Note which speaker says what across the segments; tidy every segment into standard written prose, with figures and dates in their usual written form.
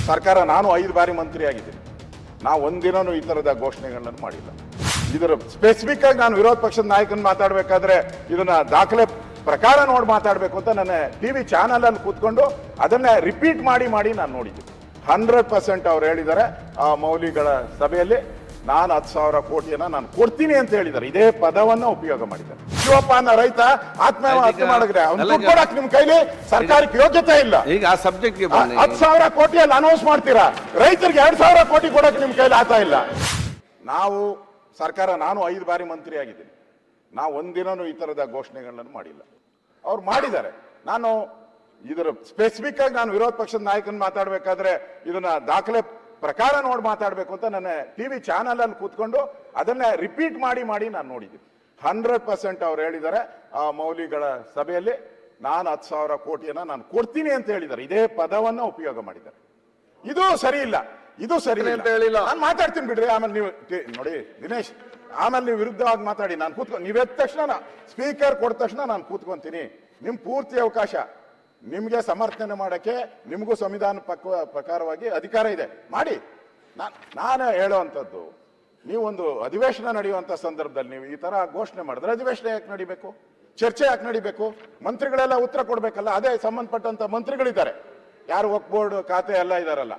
Speaker 1: ಸರ್ಕಾರ ನಾನು 5 ಬಾರಿ ಮಂತ್ರಿ ಆಗಿದ್ದೀನಿ. ನಾವು ಒಂದಿನೂ ಈ ಥರದ ಘೋಷಣೆಗಳನ್ನು ಮಾಡಿಲ್ಲ. ಇದರ ಸ್ಪೆಸಿಫಿಕ್ ಆಗಿ ನಾನು ವಿರೋಧ ಪಕ್ಷದ ನಾಯಕನ ಮಾತಾಡಬೇಕಾದ್ರೆ ಇದನ್ನ ದಾಖಲೆ ಪ್ರಕಾರ ನೋಡಿ ಮಾತಾಡಬೇಕು ಅಂತ ನನ್ನ ಟಿವಿ ಚಾನಲ್ ಅಲ್ಲಿ ಕೂತ್ಕೊಂಡು ಅದನ್ನ ರಿಪೀಟ್ ಮಾಡಿ ನಾನು ನೋಡಿದ್ದೀನಿ. 100% ಅವ್ರು ಹೇಳಿದ್ದಾರೆ ಆ ಮೌಲಿಗಳ ಸಭೆಯಲ್ಲಿ, ನಾನು 10,000 ಕೋಟಿಯನ್ನ ನಾನು ಕೊಡ್ತೀನಿ ಅಂತ ಹೇಳಿದ್ದಾರೆ. ಇದೇ ಪದವನ್ನ ಉಪಯೋಗ ಮಾಡಿದ್ದಾರೆ. ಶಿವಪ್ಪ ಅನ್ನೋ ರೈತ ಆತ್ಮಹತ್ಯೆ ಮಾಡಿದ್ರೆ ಅವ್ನು ಕೊಡಕ್ ನಿಮ್ ಕೈಲಿ ಸರ್ಕಾರಕ್ಕೆ ಯೋಗ್ಯತೆ ಇಲ್ಲ.
Speaker 2: ಈಗ ಆ ಸಬ್ಜೆಕ್ಟ್ಗೆ
Speaker 1: 10,000 ಕೋಟಿಯಲ್ಲಿ ಅನೌನ್ಸ್ ಮಾಡ್ತೀರಾ, ರೈತರಿಗೆ 2,000 ಕೋಟಿ ಕೊಡಕ್ ನಿಮ್ ಕೈಲಿ ಆಗ್ತಾ ಇಲ್ಲ. ನಾವು ಸರ್ಕಾರ ನಾನು 5 ಬಾರಿ ಮಂತ್ರಿ ಆಗಿದ್ದೀನಿ. ನಾವು ಒಂದಿನೂ ಈ ತರದ ಘೋಷಣೆಗಳನ್ನು ಮಾಡಿಲ್ಲ. ಅವ್ರು ಮಾಡಿದ್ದಾರೆ. ನಾನು ಇದರ ಸ್ಪೆಸಿಫಿಕ್ ಆಗಿ ನಾನು ವಿರೋಧ ಪಕ್ಷದ ನಾಯಕನ ಮಾತಾಡಬೇಕಾದ್ರೆ ಇದನ್ನ ದಾಖಲೆ ಪ್ರಕಾರ ನೋಡಿ ಮಾತಾಡಬೇಕು ಅಂತ ನನ್ನ ಟಿವಿ ಚಾನಲ್ ಅಲ್ಲಿ ಕೂತ್ಕೊಂಡು ಅದನ್ನ ರಿಪೀಟ್ ಮಾಡಿ ನಾನು ನೋಡಿದ್ದೀನಿ. 100% ಅವ್ರು ಹೇಳಿದ್ದಾರೆ ಆ ಮೌಲಿಗಳ ಸಭೆಯಲ್ಲಿ, ನಾನು 10,000 ಕೋಟಿಯನ್ನ ನಾನು ಕೊಡ್ತೀನಿ ಅಂತ ಹೇಳಿದ್ದಾರೆ. ಇದೇ ಪದವನ್ನ ಉಪಯೋಗ ಮಾಡಿದ್ದಾರೆ. ಇದು ಸರಿ ಇಲ್ಲ, ಇದು ಸರಿ ಅಂತ ಹೇಳಿಲ್ಲ. ನಾನು ಮಾತಾಡ್ತೀನಿ ಬಿಡ್ರಿ. ಆಮೇಲೆ ನೀವು ನೋಡಿ ದಿನೇಶ್, ಆಮೇಲೆ ನೀವು ವಿರುದ್ಧವಾಗಿ ಮಾತಾಡಿ. ನಾನು ಕೂತ್ಕೊಂಡು ನೀವು ಎದ್ದ ತಕ್ಷಣ ಸ್ಪೀಕರ್ ಕೊಟ್ಟ ತಕ್ಷಣ ನಾನು ಕೂತ್ಕೊಂತೀನಿ. ನಿಮ್ ಪೂರ್ತಿ ಅವಕಾಶ, ನಿಮ್ಗೆ ಸಮರ್ಥನೆ ಮಾಡಕ್ಕೆ ನಿಮಗೂ ಸಂವಿಧಾನ ಪ್ರಕಾರವಾಗಿ ಅಧಿಕಾರ ಇದೆ, ಮಾಡಿ. ನಾನು ಹೇಳುವಂಥದ್ದು, ನೀವೊಂದು ಅಧಿವೇಶನ ನಡೆಯುವಂತ ಸಂದರ್ಭದಲ್ಲಿ ನೀವು ಈ ತರ ಘೋಷಣೆ ಮಾಡಿದ್ರೆ ಅಧಿವೇಶನ ಯಾಕೆ ನಡಿಬೇಕು? ಚರ್ಚೆ ಯಾಕೆ ನಡಿಬೇಕು? ಮಂತ್ರಿಗಳೆಲ್ಲ ಉತ್ತರ ಕೊಡ್ಬೇಕಲ್ಲ. ಅದೇ ಸಂಬಂಧಪಟ್ಟಂತ ಮಂತ್ರಿಗಳಿದ್ದಾರೆ, ಯಾರು ವಕ್ಫ್ ಬೋರ್ಡ್ ಖಾತೆ ಎಲ್ಲ ಇದಾರಲ್ಲ,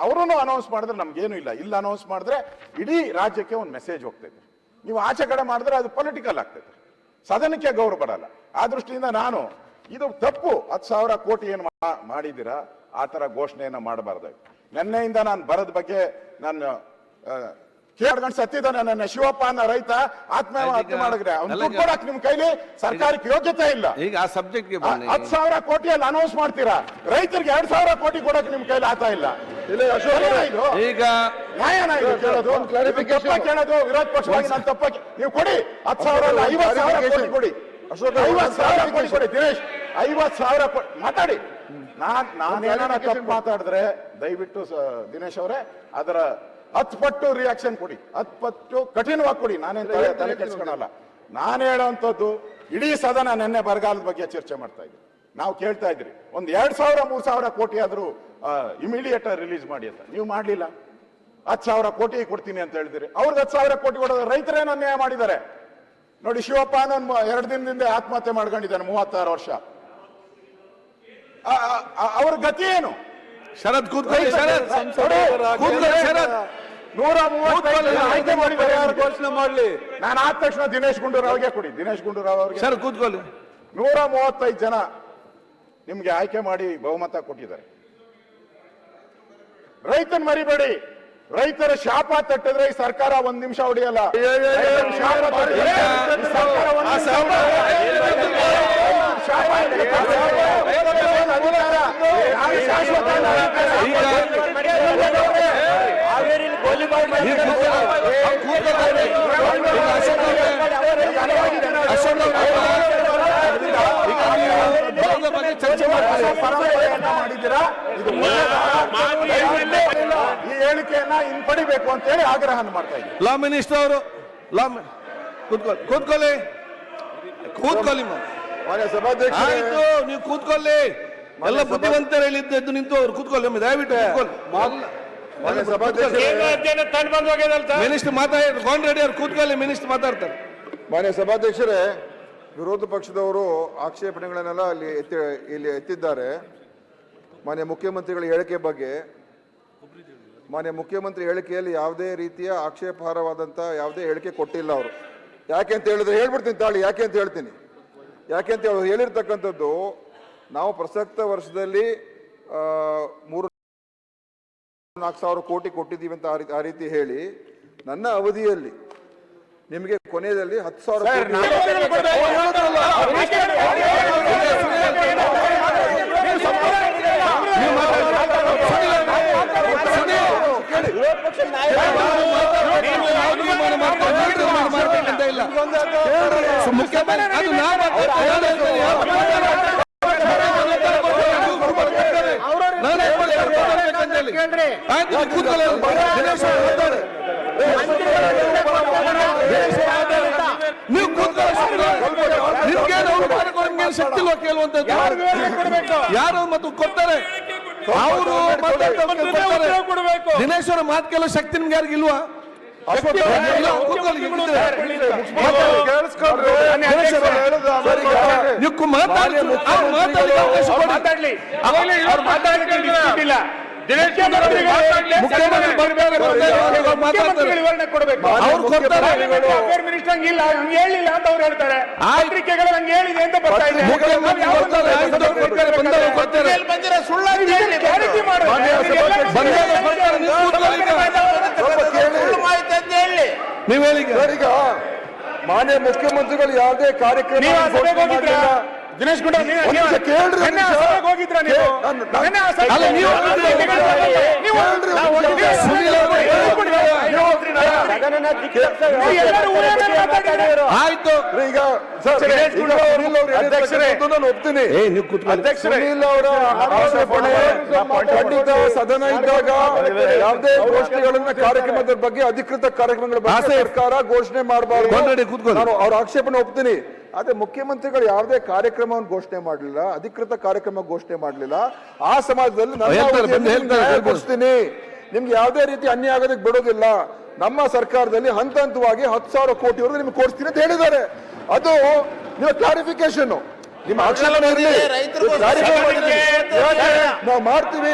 Speaker 1: ಅವರು ಅನೌನ್ಸ್ ಮಾಡಿದ್ರೆ ನಮ್ಗೇನು ಇಲ್ಲ. ಇಲ್ಲ ಅನೌನ್ಸ್ ಮಾಡಿದ್ರೆ ಇಡೀ ರಾಜ್ಯಕ್ಕೆ ಒಂದು ಮೆಸೇಜ್ ಹೋಗ್ತೈತೆ. ನೀವು ಆಚೆ ಕಡೆ ಮಾಡಿದ್ರೆ ಅದು ಪೊಲಿಟಿಕಲ್ ಆಗ್ತೈತೆ, ಸದನಕ್ಕೆ ಗೌರವ ಬರಲ್ಲ. ಆ ದೃಷ್ಟಿಯಿಂದ ನಾನು ಇದು ತಪ್ಪು. 10,000 ಕೋಟಿ ಏನು ಮಾಡಿದ್ದೀರಾ, ಆ ತರ ಘೋಷಣೆಯನ್ನ ಮಾಡಬಾರ್ದು. ನಿನ್ನೆಯಿಂದ ನಾನು ಬರದ ಬಗ್ಗೆ ನಾನು ಕೇಳ್ಕೊಂಡು ಸತ್ತಿದ್ದಾನೆ. ನನ್ನ ಶಿವಪ್ಪ ಅನ್ನೋ ರೈತ ಆತ್ಮಹತ್ಯೆ ಮಾಡಿದ್ರೆ ಅವ್ನು ಕೊಡಕ್ ನಿಮ್ ಕೈಲಿ ಸರ್ಕಾರಕ್ಕೆ ಯೋಗ್ಯತೆ ಇಲ್ಲ.
Speaker 2: ಈಗ ಆ ಸಬ್ಜೆಕ್ಟ್ಗೆ
Speaker 1: 10,000 ಕೋಟಿಯಲ್ಲಿ ಅನೌನ್ಸ್ ಮಾಡ್ತೀರಾ, ರೈತರಿಗೆ 2,000 ಕೋಟಿ ಕೊಡಕ್ ನಿಮ್ ಕೈಲಿ ಆಗ್ತಾ ಇಲ್ಲ.
Speaker 2: ಈಗ
Speaker 1: ನ್ಯಾಯನ ಇದು ಕೇಳೋದು? ಕೇಳೋದು ವಿರೋಧ ಪಕ್ಷವಾಗಿ ನಾನು ತಪ್ಪಾಗಿ ನೀವು ಕೊಡಿ. 10,000 ಅಲ್ಲ, 50,000 ಕೋಟಿ ಕೊಡಿ. 50,000 ಕೋಟಿ ಕೊಡಿ. ದಿನೇಶ್, 50,000 ಕೋಟಿ ಮಾತಾಡಿ. ನಾನೇನ ತಪ್ಪು ಮಾತಾಡಿದ್ರೆ ದಯವಿಟ್ಟು ದಿನೇಶ್ ಅವರೇ ಅದರ 10 ಪಟ್ಟು ರಿಯಾಕ್ಷನ್ ಕೊಡಿ, 10 ಪಟ್ಟು ಕಠಿಣವಾಗಿ ಕೊಡಿ. ನಾನೇನು ತಲೆ ಕೆಡಿಸ್ಕೊಳಲ್ಲ. ನಾನು ಹೇಳೋಂಥದ್ದು, ಇಡೀ ಸದನ ನೆನ್ನೆ ಬರಗಾಲದ ಬಗ್ಗೆ ಚರ್ಚೆ ಮಾಡ್ತಾ ಇದ್ವಿ. ನಾವು ಕೇಳ್ತಾ ಇದ್ರಿ ಒಂದು 2,000-3,000 ಕೋಟಿ ಆದ್ರೂ ಇಮಿಡಿಯೇಟ್ ರಿಲೀಸ್ ಮಾಡಿ ಅಂತ. ನೀವು ಮಾಡ್ಲಿಲ್ಲ. 10,000 ಕೋಟಿ ಕೊಡ್ತೀನಿ ಅಂತ ಹೇಳಿದಿರಿ. ಅವ್ರಿಗೆ 10,000 ಕೋಟಿ ಕೊಡೋದು ರೈತರೇನು ಅನ್ಯಾಯ ಮಾಡಿದ್ದಾರೆ ನೋಡಿ. ಶಿವಪ್ಪ ಅನ್ನೋನ್ 2 ದಿನದಿಂದ ಆತ್ಮಹತ್ಯೆ ಮಾಡ್ಕೊಂಡಿದ್ದಾನೆ, 36 ವರ್ಷ. ಅವ್ರ ಗತಿ ಏನು?
Speaker 2: ಶರತ್ ಕೂತ್ಕೊಳ್ಳಿ. ಶರತ್
Speaker 1: 135 ಆಯ್ಕೆ ಮಾಡಿದ್ದಾರೆ. ಘೋಷಣೆ ಮಾಡಲಿ. ನಾನು ಆದ ತಕ್ಷಣ ದಿನೇಶ್ ಗುಂಡೂರಾವ್ಗೆ ಕೊಡಿ. ದಿನೇಶ್ ಗುಂಡೂರಾವ್ ಅವ್ರಿಗೆ
Speaker 2: ಸರ್ ಕೂತ್ಕೊಳ್ಳಿ.
Speaker 1: 135 ಜನ ನಿಮ್ಗೆ ಆಯ್ಕೆ ಮಾಡಿ ಬಹುಮತ ಕೊಟ್ಟಿದ್ದಾರೆ. ರೈತನ್ ಮರಿಬೇಡಿ. ರೈತರ ಶಾಪ ತಟ್ಟಿದ್ರೆ ಈ ಸರ್ಕಾರ 1 ನಿಮಿಷ ಹೊಡೆಯಲ್ಲ. ಮಾಡಿದ್ದೀರಾ? ಈ ಹೇಳಿಕೆಯನ್ನ ಹಿಂಪಡಿಬೇಕು ಅಂತ ಹೇಳಿ ಆಗ್ರಹ ಮಾಡ್ತಾ ಇದ್ದೀವಿ.
Speaker 2: ಲಾ ಮಿನಿಸ್ಟರ್ ಅವರು ಕೂತ್ಕೊಳ್ಳಿ. ಆಯ್ತು, ನೀವು ಕೂತ್ಕೊಳ್ಳಿ. ಎಲ್ಲ ಬುದ್ಧಿವಂತರು ಹೇಳಿದ್ದು ನಿಂತು ಅವ್ರು ಕೂತ್ಕೊಳ್ಳಿ. ದಯವಿಟ್ಟು ಮಿನಿಸ್ಟರ್ ಮಾತಾಡಿ. ಗೋನ್ ರೆಡ್ಡಿ ಅವ್ರು ಕೂತ್ಕೊಳ್ಳಿ, ಮಿನಿಸ್ಟರ್ ಮಾತಾಡ್ತಾರೆ.
Speaker 3: ಮಾನ್ಯ ಸಭಾಧ್ಯಕ್ಷರೇ, ವಿರೋಧ ಪಕ್ಷದವರು ಆಕ್ಷೇಪಣೆಗಳನ್ನೆಲ್ಲ ಇಲ್ಲಿ ಎತ್ತಿದ್ದಾರೆ. ಮಾನ್ಯ ಮುಖ್ಯಮಂತ್ರಿಗಳ ಹೇಳಿಕೆ ಬಗ್ಗೆ. ಮಾನ್ಯ ಮುಖ್ಯಮಂತ್ರಿ ಹೇಳಿಕೆಯಲ್ಲಿ ಯಾವುದೇ ರೀತಿಯ ಆಕ್ಷೇಪಾರ್ಹವಾದಂಥ ಯಾವುದೇ ಹೇಳಿಕೆ ಕೊಟ್ಟಿಲ್ಲ ಅವರು. ಯಾಕೆ ಅಂತ ಹೇಳಿದ್ರೆ ಹೇಳ್ಬಿಡ್ತೀನಿ ತಾಳಿ. ಯಾಕೆ ಅಂತ ಹೇಳ್ತೀನಿ. ಯಾಕೆ ಅಂತ ಹೇಳಿ ಹೇಳಿರ್ತಕ್ಕಂಥದ್ದು, ನಾವು ಪ್ರಸಕ್ತ ವರ್ಷದಲ್ಲಿ 3,000-4,000 ಕೋಟಿ ಕೊಟ್ಟಿದ್ದೀವಿ ಅಂತ ಆ ರೀತಿ ಹೇಳಿ, ನನ್ನ ಅವಧಿಯಲ್ಲಿ ನಿಮಗೆ ಕೊನೆಯಲ್ಲಿ 10,000
Speaker 2: ನೀವು ಶಕ್ತಿ ಕೇಳುವಂತದ್ದು ಯಾರು ಮತ್ತು ಕೊಡ್ತಾರೆ. ಅವರು ದಿನೇಶ್ ಅವರ ಮಾತು ಕೇಳೋ ಶಕ್ತಿ ನಿಮ್ಗೆ ಯಾರಿಗಿಲ್ವಾ?
Speaker 3: ಅಶ್ವತ್ಥ
Speaker 2: ಇಲ್ಲ, ಕೂತ್ಕೊಳ್ಳಿ, ಕೂತ್ಕೊಳ್ಳಿ. ನೀವು ಮಾತಾಡಿ ಅವಕಾಶ ಕೊಡಿ. ಮುಖ್ಯಮಂತ್ರಿ ಬರ್ತಾರೆ, ಮಾತಾಡ್ತಾರೆ. ಅವ್ರು ಕೊಡ್ತಾರೆ.
Speaker 4: ಹೇಳಿಲ್ಲ ಅಂತ ಅವ್ರು ಹೇಳ್ತಾರೆ. ಪತ್ರಿಕೆಗಳು ನಂಗೆ ಹೇಳಿದೆ ಅಂತ ಬರ್ತಾ ಇದೆ.
Speaker 2: ಮುಖ್ಯಮಂತ್ರಿ ಕೊಡ್ತಾರೆ, ಆಯ್ತು, ಕೊಡ್ತಾರೆ, ಬಂದವರು ಕೊಡ್ತಾರೆ.
Speaker 4: ಕ್ಲಾರಿಟಿ ಮಾಡಿ.
Speaker 2: ಬಂದವರು ಕೊಡ್ತಾರೆ, ನೀವು ಕೂತ್ಕೊಳ್ಳಿ ಈಗ. ನೀವು ಹೇಳಿ ಈಗ.
Speaker 3: ಸರ್, ಈಗ ಮಾನ್ಯ ಮುಖ್ಯಮಂತ್ರಿಗಳು ಯಾವುದೇ ಕಾರ್ಯಕ್ರಮ
Speaker 4: ನೀವು ಆ ಸಭೆಗೆ ಹೋಗಿದ್ರಾ? ದಿನೇಶ್ ಗುಂಡ
Speaker 3: ಒಂದ್ ನಿಮಿಷ ಕೇಳ್ರಿ,
Speaker 4: ನೆನ್ನೆ ಆ ಸಭೆಗೆ ಹೋಗಿದ್ರಾ ನೀವು? ನೆನ್ನೆ ಆ ಸಭೆಗೆ
Speaker 2: ಅಲ್ಲ, ನೀವು
Speaker 4: ನೀವು
Speaker 2: ಸುನೀಲ್ ಅವರು
Speaker 4: ಎಲ್ಲರೂ ಊರೇ ಮಾತಾಡಿದ್ರು.
Speaker 2: ಆಯ್ತು
Speaker 3: ಈಗ ಸರ್, ಈಗ ಸುನೀಲ್ ಅವರು ಹೇಳಿರ್ತಕ್ಕಂಥದ್ದು ನಾನು ಒಪ್ತೀನಿ. ಸುನೀಲ್ ಅವರ ಆಕ್ಷೇಪಣೆ ಖಂಡಿತ ಸದನ ಇದ್ದಾಗ ಯಾವುದೇ ಘೋಷಣೆಗಳನ್ನ ಕಾರ್ಯಕ್ರಮದ ಬಗ್ಗೆ ಅಧಿಕೃತ ಕಾರ್ಯಕ್ರಮಗಳ ಬಗ್ಗೆ ಸರ್ಕಾರ ಘೋಷಣೆ ಮಾಡಬಾರ್ದು.
Speaker 2: ಕೂತ್ಕೊಳ್ಳಿ.
Speaker 3: ನಾನು ಅವ್ರ ಆಕ್ಷೇಪಣೆ ಒಪ್ತೀನಿ. ಆದ್ರೆ ಮುಖ್ಯಮಂತ್ರಿಗಳು ಯಾವುದೇ ಕಾರ್ಯಕ್ರಮವನ್ನು ಘೋಷಣೆ ಮಾಡಲಿಲ್ಲ, ಅಧಿಕೃತ ಕಾರ್ಯಕ್ರಮ ಘೋಷಣೆ ಮಾಡಲಿಲ್ಲ. ಆ ಸಮಾಜದಲ್ಲಿ ನನ್ನ
Speaker 2: ಹೇಳ್ತಾರೆ,
Speaker 3: ಅವಧಿಯಲ್ಲಿ
Speaker 2: ಹೇಳ್ತಾರೆ,
Speaker 3: ನ್ಯಾಯ
Speaker 2: ಹೇಳ್ಬೋದು.
Speaker 3: ಕೊಡಿಸ್ತೀನಿ. ನಿಮ್ಗೆ ಯಾವುದೇ ರೀತಿ ಅನ್ಯಾಯ ಆಗೋದಕ್ಕೆ ಬಿಡೋದಿಲ್ಲ. ನಮ್ಮ ಸರ್ಕಾರದಲ್ಲಿ ಹಂತ ಹಂತವಾಗಿ 10,000 ಕೋಟಿವರೆಗೂ ನಿಮ್ಗೆ ಕೊಡಿಸ್ತೀನಿ ಅಂತ ಹೇಳಿದ್ದಾರೆ. ಅದು ನಿಮ್ಮ ಕ್ಲಾರಿಫಿಕೇಶನ್, ನಿಮ್ಮ ಆಕ್ಷೇಪಣೆ ಇರಲಿ, ನಾವು ಮಾಡ್ತೀವಿ.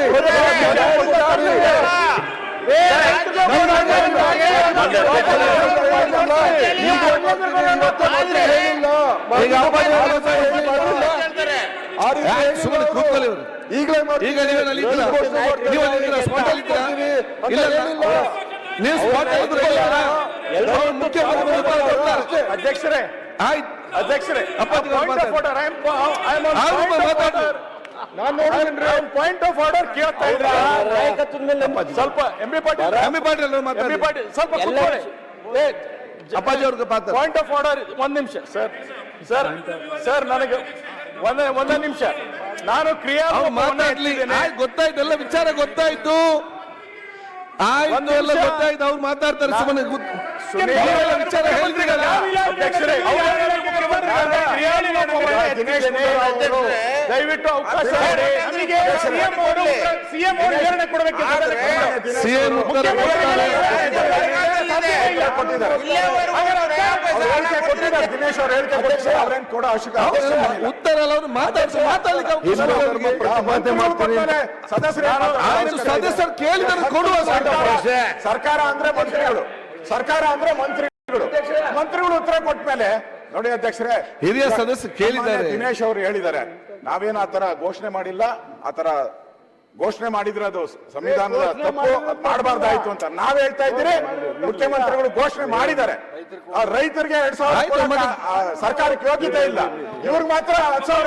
Speaker 2: ಸುಮ್ಮನೆ ಕೂತ್ಕೊಳ್ಳಿ ಅವರು.
Speaker 3: ಈಗಲೇ
Speaker 2: ಈಗ ನೀವೇನಲ್ಲಿ ಇದ್ದೀರಾ? ನೀವು ಅಲ್ಲಿದ್ದೀರಾ? ಸ್ಪಾಟ್ ಅಲ್ಲಿ ಇದ್ದೀರಾ? ಇಲ್ಲ, ನೀವು ಸ್ಪಾಟ್ ಅಲ್ಲಿ ಇದ್ದೀರಾ? ಅವ್ರು ಮುಖ್ಯಮಂತ್ರಿ ಬರ್ತಾರೆ.
Speaker 4: ಅಧ್ಯಕ್ಷರೇ,
Speaker 2: ಆಯ್ತು,
Speaker 4: ಅಧ್ಯಕ್ಷರೇ,
Speaker 2: ಅಪ್ಪಾಜಿ ಅವ್ರು ಮಾತಾಡಿ. ಅವ್ರು ಮಾತಾಡಿ.
Speaker 3: ನಾನು ನೋಡಿದ್ರೆ
Speaker 4: ಪಾಯಿಂಟ್ ಆಫ್ ಆರ್ಡರ್ ಕೇಳ್ತಾ ಇದ್ರ ಸ್ವಲ್ಪ ಎಂ ಬಿ ಪಾಟೀಲ್
Speaker 2: ಅವರು ಮಾತಾಡಿ.
Speaker 4: ಸ್ವಲ್ಪ ಕೂತ್ಕೊಳ್ಳಿ.
Speaker 2: ಅಪ್ಪಾಜಿ ಅವ್ರಿಗೆ ಮಾತಾಡಿ.
Speaker 4: ಪಾಯಿಂಟ್ ಆಫ್ ಆರ್ಡರ್ ಒಂದ್ ನಿಮಿಷ ಸರ್ ನನಗೆ ಒಂದೇ ನಿಮಿಷ. ನಾನು
Speaker 2: ಅವ್ರು ಮಾತಾಡ್ಲಿ. ಆಯ್ತು, ಗೊತ್ತಾಯ್ತು, ಎಲ್ಲ ವಿಚಾರ ಗೊತ್ತಾಯ್ತು. ಆಯ್ತು, ಎಲ್ಲ ಗೊತ್ತಾಯ್ತು. ಅವ್ರು ಮಾತಾಡ್ತಾರೆ. ಸುಮ್ಮನೆ ವಿಚಾರ ಹೇಳ್ತೀರಲ್ಲ.
Speaker 4: ದಯವಿಟ್ಟು ಅವಕಾಶ ಮಾಡಿ. ಸಿಎಂ ಅವರು ವಿವರಣೆ ಕೊಡಬೇಕು.
Speaker 2: ಸಿಎಂ ಉತ್ತರ ಕೊಡ್ತಾರೆ.
Speaker 3: ದಿನೇಶ್ ಅವರು ಹೇಳಿಕೆ ಕೊಟ್ಟಿದ್ದಾರೆ, ಅವ್ರೇನ್ ಕೊಡೋ ಅವಶ್ಯಕತೆ
Speaker 2: ಉತ್ತರ ಅಲ್ಲ, ಅವ್ರು ಮಾತಾಡ್ಲಿಕ್ಕೆ ಅವಕಾಶ ಕೊಡಿ. ಆಯ್ತು, ಸದಸ್ಯರು ಕೇಳಿದರೆ ಕೊಡುವ.
Speaker 1: ಸರ್ಕಾರ ಅಂದ್ರೆ ಮಂತ್ರಿಗಳು, ಸರ್ಕಾರ ಅಂದ್ರೆ ಮಂತ್ರಿಗಳು ಉತ್ತರ ಕೊಟ್ಟ ಮೇಲೆ ನೋಡಿ ಅಧ್ಯಕ್ಷರೇ,
Speaker 2: ಹಿರಿಯ ಸದಸ್ಯರು ಕೇಳಿದ್ದಾರೆ.
Speaker 1: ದಿನೇಶ್ ಅವರು ಹೇಳಿದ್ದಾರೆ, ನಾವೇನು ಆತರ ಘೋಷಣೆ ಮಾಡಿಲ್ಲ, ಆತರ ಘೋಷಣೆ ಮಾಡಿದ್ರೆ ಅದು ಸಂವಿಧಾನದ ತಪ್ಪು, ಮಾಡಬಾರ್ದಾಯ್ತು ಅಂತ ನಾವ್ ಹೇಳ್ತಾ ಇದ್ದೀರಿ. ಮುಖ್ಯಮಂತ್ರಿಗಳು ಘೋಷಣೆ ಮಾಡಿದ್ದಾರೆ. ಆ ರೈತರಿಗೆ 2,000 ಸರ್ಕಾರಕ್ಕೆ ಯೋಗ್ಯತೆ ಇಲ್ಲ, ಇವ್ರಿಗೆ ಮಾತ್ರ 10,000